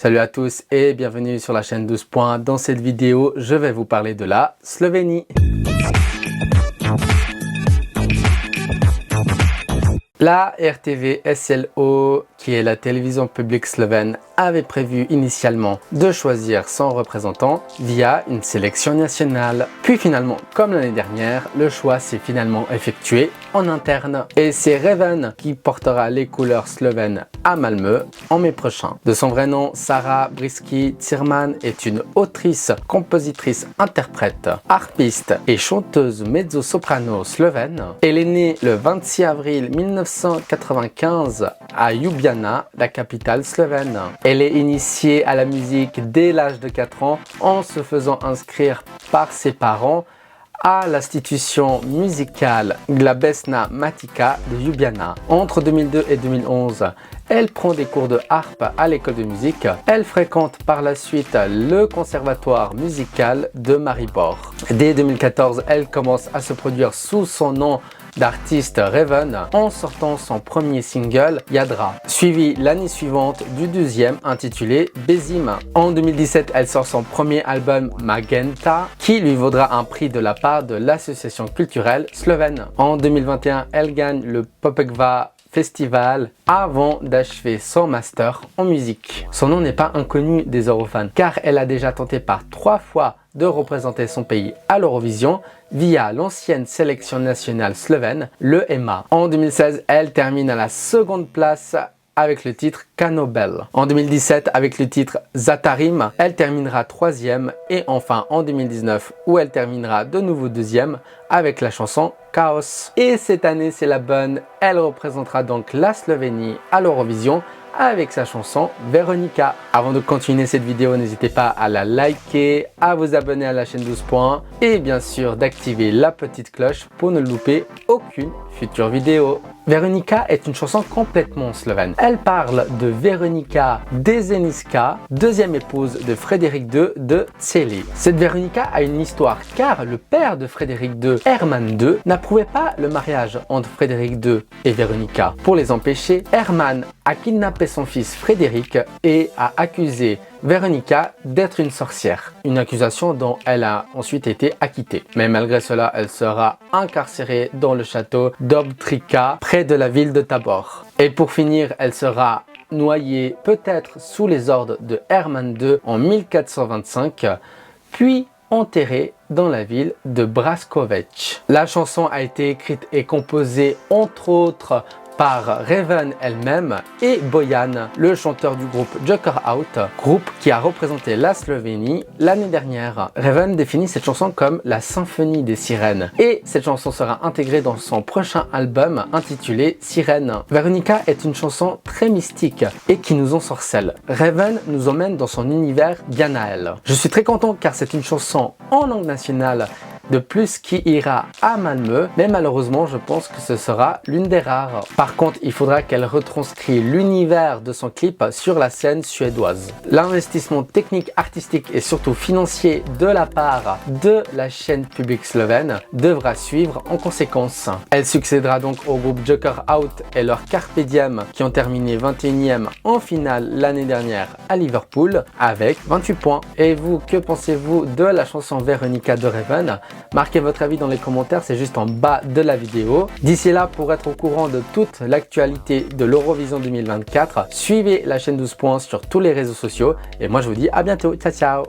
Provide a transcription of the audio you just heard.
Salut à tous et bienvenue sur la chaîne 12 points. Dans cette vidéo, je vais vous parler de la Slovénie. La RTV SLO, qui est la télévision publique slovène, avait prévu initialement de choisir son représentant via une sélection nationale. Puis finalement, comme l'année dernière, le choix s'est finalement effectué en interne. Et c'est Raven qui portera les couleurs slovènes à Malmö en mai prochain. De son vrai nom, Sara Brisky Tirman est une autrice, compositrice, interprète, harpiste et chanteuse mezzo-soprano slovène. Elle est née le 26 avril 1995 à Ljubljana, la capitale slovène. Elle est initiée à la musique dès l'âge de 4 ans en se faisant inscrire par ses parents à l'institution musicale Glabesna Matica de Ljubljana. Entre 2002 et 2011, elle prend des cours de harpe à l'école de musique. Elle fréquente par la suite le conservatoire musical de Maribor. Dès 2014, elle commence à se produire sous son nom d'artiste Raven en sortant son premier single Yadra, suivi l'année suivante du deuxième intitulé Bezim. En 2017, elle sort son premier album Magenta qui lui vaudra un prix de la part de l'association culturelle slovène. En 2021, elle gagne le Popegva Festival avant d'achever son master en musique. Son nom n'est pas inconnu des Eurofans car elle a déjà tenté par 3 fois de représenter son pays à l'Eurovision via l'ancienne sélection nationale slovène, le EMA. En 2016, elle termine à la seconde place avec le titre Kanobel. En 2017, avec le titre Zatarim, elle terminera 3e et enfin en 2019 où elle terminera de nouveau 2e avec la chanson Chaos. Et cette année, c'est la bonne, elle représentera donc la Slovénie à l'Eurovision avec sa chanson Veronica. Avant de continuer cette vidéo, n'hésitez pas à la liker, à vous abonner à la chaîne 12 points et bien sûr d'activer la petite cloche pour ne louper aucune future vidéo. Veronica est une chanson complètement slovène. Elle parle de Veronica Dezeniska, deuxième épouse de Frédéric II de Celje. Cette Veronica a une histoire car le père de Frédéric II, Herman II, n'approuvait pas le mariage entre Frédéric II et Veronica. Pour les empêcher, Herman a kidnappé son fils Frédéric et a accusé Veronica d'être une sorcière. Une accusation dont elle a ensuite été acquittée. Mais malgré cela, elle sera incarcérée dans le château d'Obtrica, près de la ville de Tabor. Et pour finir, elle sera noyée peut-être sous les ordres de Herman II en 1425, puis enterrée dans la ville de Braskovec. La chanson a été écrite et composée entre autres par Raven elle-même et Bojan, le chanteur du groupe Joker Out, groupe qui a représenté la Slovénie l'année dernière. Raven définit cette chanson comme la symphonie des sirènes et cette chanson sera intégrée dans son prochain album intitulé Sirène. Veronica est une chanson très mystique et qui nous ensorcelle. Raven nous emmène dans son univers bien à elle. Je suis très content car c'est une chanson en langue nationale de plus qui ira à Malmö, mais malheureusement je pense que ce sera l'une des rares. Par contre, il faudra qu'elle retranscrit l'univers de son clip sur la scène suédoise. L'investissement technique, artistique et surtout financier de la part de la chaîne publique slovène devra suivre en conséquence. Elle succédera donc au groupe Joker Out et leur Carpe Diem qui ont terminé 21e en finale l'année dernière à Liverpool avec 28 points. Et vous, que pensez-vous de la chanson Veronica de Raven? Marquez votre avis dans les commentaires, c'est juste en bas de la vidéo. D'ici là, pour être au courant de toute l'actualité de l'Eurovision 2024, suivez la chaîne 12 points sur tous les réseaux sociaux. Et moi, je vous dis à bientôt. Ciao, ciao!